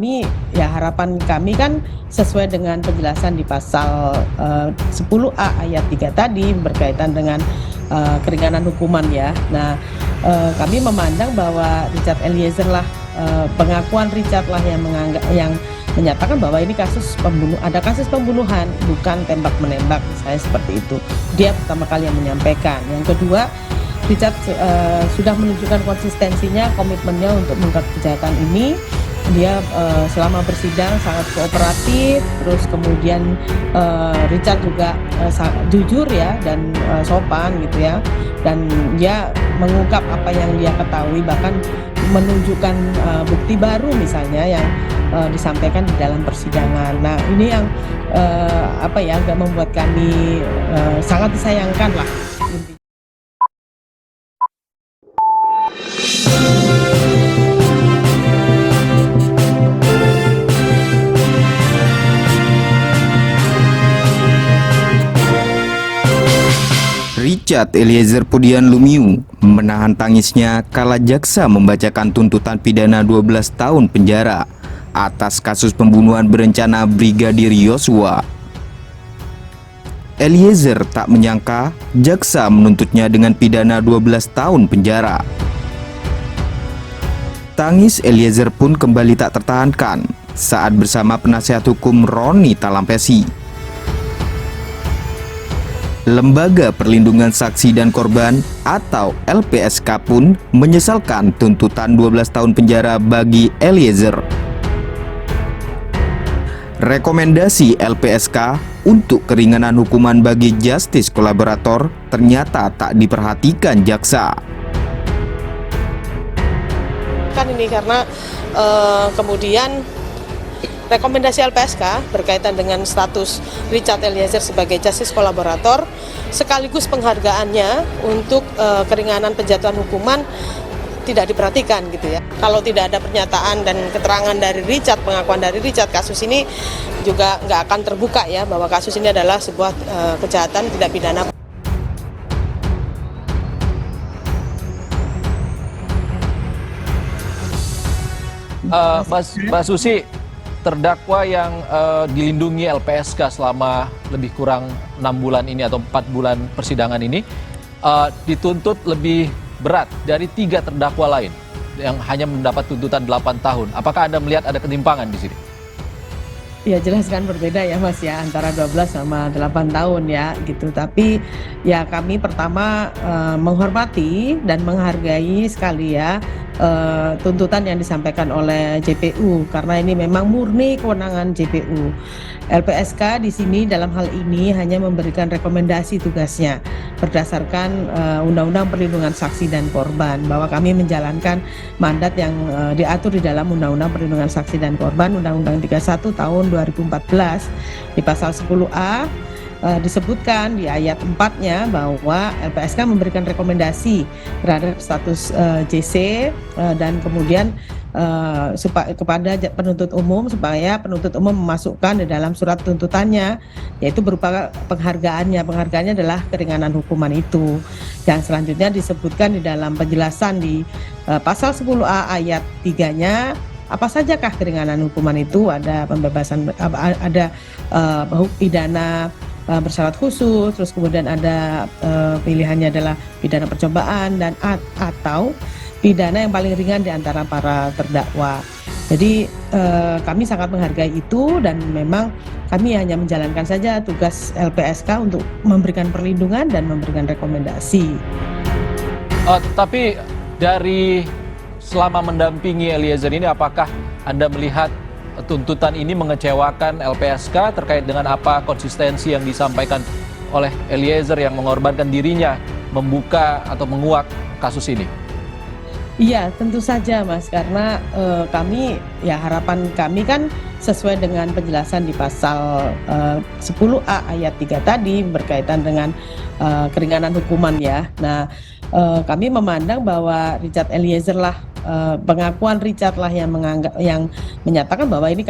kami, ya harapan kami kan sesuai dengan penjelasan di pasal 10A ayat 3 tadi berkaitan dengan keringanan hukuman ya. Nah, kami memandang bahwa Richard Eliezer lah, pengakuan Richard lah yang menyatakan bahwa ini ada kasus pembunuhan, bukan tembak menembak, misalnya seperti itu. Dia pertama kali yang menyampaikan. Yang kedua, Richard sudah menunjukkan konsistensinya, komitmennya untuk mengungkap kejahatan ini. Dia selama bersidang sangat kooperatif, terus kemudian Richard juga jujur ya dan sopan gitu ya, dan dia mengungkap apa yang dia ketahui, bahkan menunjukkan bukti baru misalnya yang disampaikan di dalam persidangan. Nah, ini yang agak membuat kami sangat disayangkan lah. Richard Eliezer Pudian Lumiu menahan tangisnya kala jaksa membacakan tuntutan pidana 12 tahun penjara atas kasus pembunuhan berencana Brigadir Yosua. Eliezer tak menyangka jaksa menuntutnya dengan pidana 12 tahun penjara. Tangis Eliezer pun kembali tak tertahankan saat bersama penasihat hukum Roni Talampesi. Lembaga Perlindungan Saksi dan Korban atau LPSK pun menyesalkan tuntutan 12 tahun penjara bagi Eliezer. Rekomendasi LPSK untuk keringanan hukuman bagi justice kolaborator ternyata tak diperhatikan jaksa. Kan ini karena kemudian rekomendasi LPSK berkaitan dengan status Richard Eliezer sebagai justice kolaborator sekaligus penghargaannya untuk keringanan penjatuhan hukuman tidak diperhatikan gitu ya. Kalau tidak ada pernyataan dan keterangan dari Richard, pengakuan dari Richard, kasus ini juga nggak akan terbuka ya, bahwa kasus ini adalah sebuah kejahatan tidak pidana. Mbak Susi, terdakwa yang dilindungi LPSK selama lebih kurang 6 bulan ini atau 4 bulan persidangan ini dituntut lebih berat dari 3 terdakwa lain yang hanya mendapat tuntutan 8 tahun. Apakah Anda melihat ada ketimpangan di sini? Ya jelas kan berbeda ya Mas ya, antara 12 sama 8 tahun ya gitu. Tapi ya kami pertama menghormati dan menghargai sekali ya tuntutan yang disampaikan oleh JPU, karena ini memang murni kewenangan JPU. LPSK di sini dalam hal ini hanya memberikan rekomendasi tugasnya berdasarkan Undang-Undang Perlindungan Saksi dan Korban, bahwa kami menjalankan mandat yang diatur di dalam Undang-Undang Perlindungan Saksi dan Korban Undang-Undang 31 tahun 2014 di pasal 10A. Disebutkan di ayat 4-nya bahwa LPSK memberikan rekomendasi terhadap status JC dan kemudian kepada penuntut umum supaya penuntut umum memasukkan di dalam surat tuntutannya, yaitu berupa penghargaannya adalah keringanan hukuman itu. Yang selanjutnya disebutkan di dalam penjelasan di pasal 10A ayat 3-nya apa sajakah keringanan hukuman itu. Ada pembebasan, ada pidana bersyarat khusus, terus kemudian ada pilihannya adalah pidana percobaan dan atau pidana yang paling ringan di antara para terdakwa. Jadi kami sangat menghargai itu, dan memang kami hanya menjalankan saja tugas LPSK untuk memberikan perlindungan dan memberikan rekomendasi. Tapi dari selama mendampingi Eliezer ini, apakah Anda melihat tuntutan ini mengecewakan LPSK terkait dengan apa konsistensi yang disampaikan oleh Eliezer yang mengorbankan dirinya membuka atau menguak kasus ini? Iya, tentu saja Mas, karena harapan kami kan sesuai dengan penjelasan di pasal 10A ayat 3 tadi berkaitan dengan keringanan hukuman ya. Nah, kami memandang bahwa Richard Eliezer lah, pengakuan Richard lah yang menyatakan bahwa ini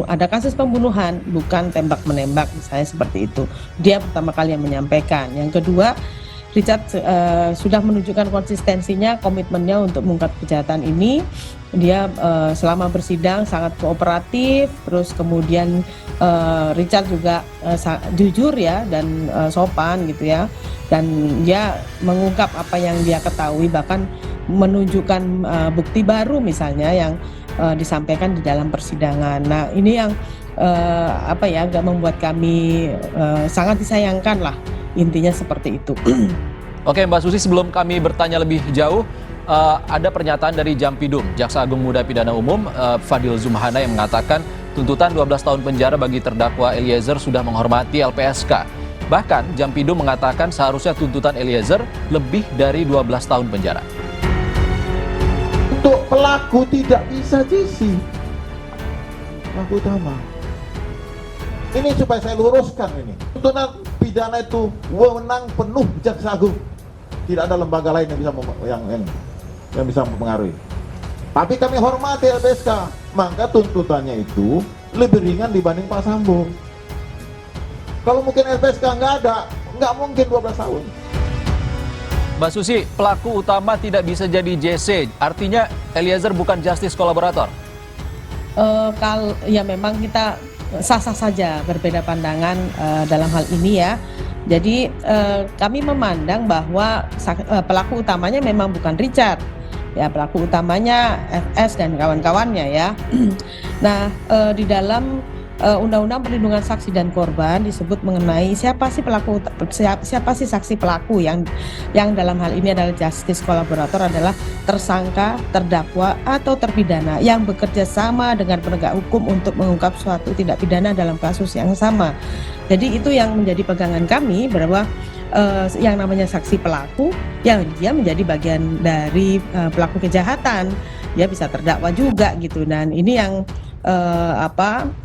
ada kasus pembunuhan, bukan tembak menembak, misalnya seperti itu. Dia pertama kali yang menyampaikan. Yang kedua, Richard sudah menunjukkan konsistensinya, komitmennya untuk mengungkap kejahatan ini. Dia selama bersidang sangat kooperatif, terus kemudian Richard juga jujur ya dan sopan gitu ya, dan dia mengungkap apa yang dia ketahui, bahkan menunjukkan bukti baru misalnya yang disampaikan di dalam persidangan. Nah ini yang agak membuat kami sangat disayangkan lah, intinya seperti itu. Oke Mbak Susi, sebelum kami bertanya lebih jauh, ada pernyataan dari Jampidum, Jaksa Agung Muda Pidana Umum, Fadil Zumhana, yang mengatakan tuntutan 12 tahun penjara bagi terdakwa Eliezer sudah menghormati LPSK. Bahkan Jampidum mengatakan seharusnya tuntutan Eliezer lebih dari 12 tahun penjara. Untuk pelaku tidak bisa JC, pelaku utama. Ini supaya saya luruskan ini. Tuntutan pidana itu wewenang penuh Jaksa Agung. Tidak ada lembaga lain yang bisa mempengaruhi. Tapi kami hormati LPSK, maka tuntutannya itu lebih ringan dibanding Pak Sambo. Kalau mungkin LPSK nggak mungkin 12 tahun. Mbak Susi, pelaku utama tidak bisa jadi JC, artinya Eliezer bukan justice kolaborator? Kalau ya memang kita sah-sah saja berbeda pandangan dalam hal ini ya. Jadi kami memandang bahwa pelaku utamanya memang bukan Richard. Ya, pelaku utamanya FS dan kawan-kawannya ya. Nah, di dalam Undang-Undang Perlindungan Saksi dan Korban disebut mengenai siapa sih saksi pelaku yang dalam hal ini adalah justice kolaborator, adalah tersangka, terdakwa atau terpidana yang bekerja sama dengan penegak hukum untuk mengungkap suatu tindak pidana dalam kasus yang sama. Jadi itu yang menjadi pegangan kami, bahwa yang namanya saksi pelaku, ya dia menjadi bagian dari pelaku kejahatan, dia bisa terdakwa juga gitu. Dan ini yang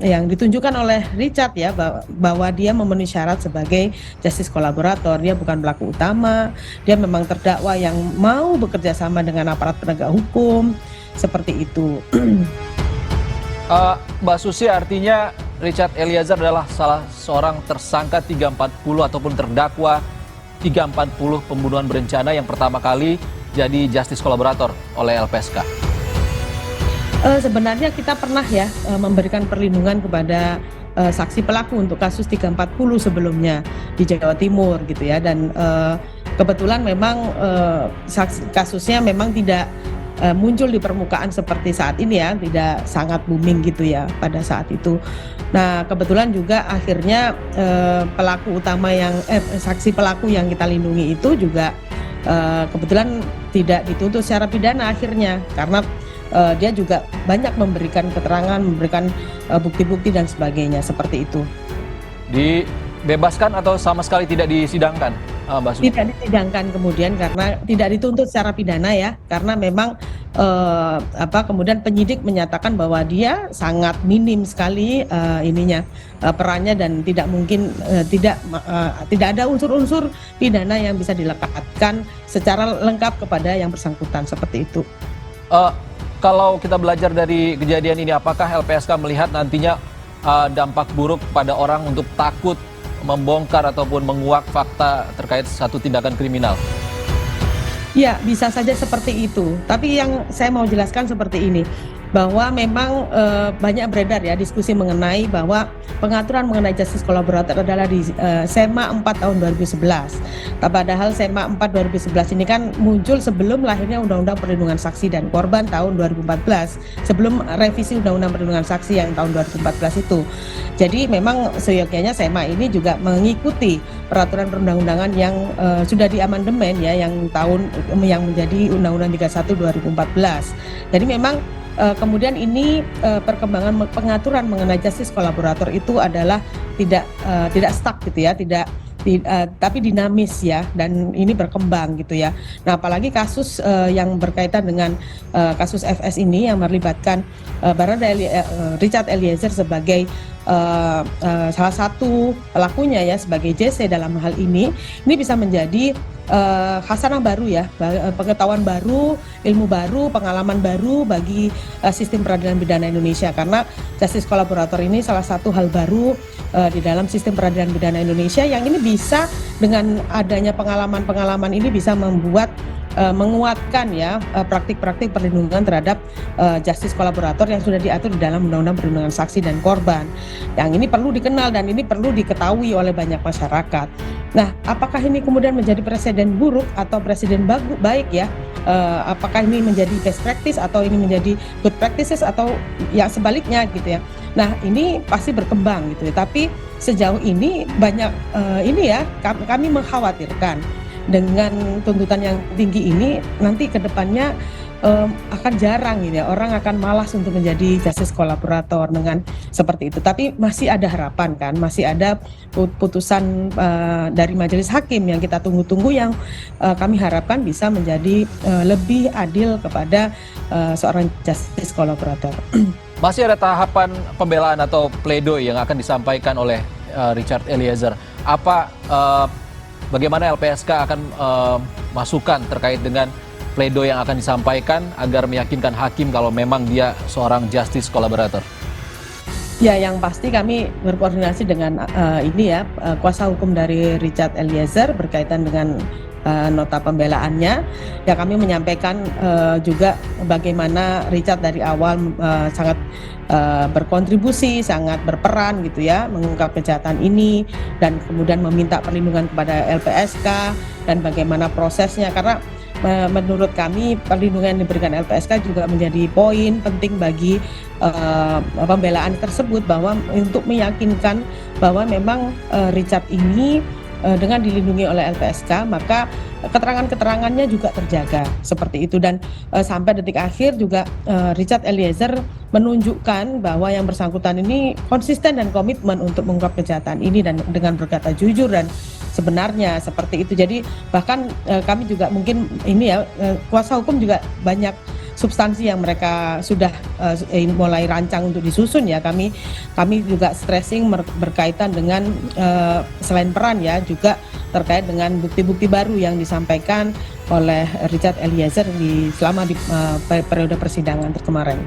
yang ditunjukkan oleh Richard ya, bahwa dia memenuhi syarat sebagai justice kolaborator. Dia bukan pelaku utama, dia memang terdakwa yang mau bekerja sama dengan aparat penegak hukum, seperti itu. Mbak Susi, artinya Richard Eliezer adalah salah seorang tersangka 340 ataupun terdakwa 340 pembunuhan berencana yang pertama kali jadi justice kolaborator oleh LPSK. Sebenarnya kita pernah ya memberikan perlindungan kepada saksi pelaku untuk kasus 340 sebelumnya di Jawa Timur gitu ya, dan kebetulan memang kasusnya memang tidak muncul di permukaan seperti saat ini ya, tidak sangat booming gitu ya pada saat itu. Nah kebetulan juga akhirnya pelaku utama saksi pelaku yang kita lindungi itu juga kebetulan tidak dituntut secara pidana akhirnya, karena dia juga banyak memberikan keterangan, memberikan bukti-bukti dan sebagainya, seperti itu. Dibebaskan atau sama sekali tidak disidangkan, Mbak Susi? Tidak disidangkan kemudian karena tidak dituntut secara pidana ya, karena memang kemudian penyidik menyatakan bahwa dia sangat minim sekali perannya, dan tidak mungkin tidak ada unsur-unsur pidana yang bisa dilekatkan secara lengkap kepada yang bersangkutan, seperti itu. Kalau kita belajar dari kejadian ini, apakah LPSK melihat nantinya dampak buruk pada orang untuk takut membongkar ataupun menguak fakta terkait satu tindakan kriminal? Ya, bisa saja seperti itu. Tapi yang saya mau jelaskan seperti ini, bahwa memang banyak beredar ya diskusi mengenai bahwa pengaturan mengenai justice kolaborator adalah di SEMA 4 tahun 2011. Padahal SEMA 4 2011 ini kan muncul sebelum lahirnya Undang-Undang Perlindungan Saksi dan Korban tahun 2014, sebelum revisi Undang-Undang Perlindungan Saksi yang tahun 2014 itu. Jadi memang seyogyanya SEMA ini juga mengikuti peraturan perundang-undangan yang sudah diamandemen ya, yang menjadi Undang-Undang 31 2014. Jadi memang kemudian ini perkembangan pengaturan mengenai justice kolaborator itu adalah tidak stuck gitu ya, tapi dinamis ya, dan ini berkembang gitu ya. Nah apalagi kasus yang berkaitan dengan kasus FS ini yang melibatkan Richard Eliezer sebagai salah satu pelakunya ya, sebagai JC dalam hal ini bisa menjadi khasanah baru ya, pengetahuan baru, ilmu baru, pengalaman baru bagi sistem peradilan pidana Indonesia, karena justice kolaborator ini salah satu hal baru di dalam sistem peradilan pidana Indonesia yang ini bisa dengan adanya pengalaman-pengalaman ini bisa membuat menguatkan ya praktik-praktik perlindungan terhadap justice kolaborator yang sudah diatur di dalam Undang-Undang Perlindungan Saksi dan Korban. Yang ini perlu dikenal dan ini perlu diketahui oleh banyak masyarakat. Nah, apakah ini kemudian menjadi presiden buruk atau presiden baik ya? Apakah ini menjadi best practice atau ini menjadi good practices atau ya sebaliknya gitu ya? Nah, ini pasti berkembang gitu ya. Tapi sejauh ini banyak ini ya kami mengkhawatirkan dengan tuntutan yang tinggi ini nanti ke depannya akan jarang gitu ya, orang akan malas untuk menjadi justice kolaborator dengan seperti itu. Tapi masih ada harapan kan, masih ada putusan dari majelis hakim yang kita tunggu-tunggu yang kami harapkan bisa menjadi lebih adil kepada seorang justice kolaborator. Masih ada tahapan pembelaan atau pledoi yang akan disampaikan oleh Richard Eliezer. Bagaimana LPSK akan masukan terkait dengan pledoi yang akan disampaikan agar meyakinkan hakim kalau memang dia seorang justice collaborator? Ya, yang pasti kami berkoordinasi dengan kuasa hukum dari Richard Eliezer berkaitan dengan nota pembelaannya. Ya, kami menyampaikan juga bagaimana Richard dari awal sangat berkontribusi, sangat berperan gitu ya, mengungkap kejahatan ini dan kemudian meminta perlindungan kepada LPSK dan bagaimana prosesnya, karena menurut kami perlindungan yang diberikan LPSK juga menjadi poin penting bagi pembelaan tersebut, bahwa untuk meyakinkan bahwa memang Richard ini dengan dilindungi oleh LPSK maka keterangan-keterangannya juga terjaga seperti itu. Dan sampai detik akhir juga Richard Eliezer menunjukkan bahwa yang bersangkutan ini konsisten dan komitmen untuk mengungkap kejahatan ini dan dengan berkata jujur dan sebenarnya seperti itu. Jadi bahkan kami juga mungkin ini ya kuasa hukum juga banyak substansi yang mereka sudah mulai rancang untuk disusun ya. Kami juga stressing berkaitan dengan selain peran ya juga terkait dengan bukti-bukti baru yang disampaikan oleh Richard Eliezer selama di periode persidangan kemarin.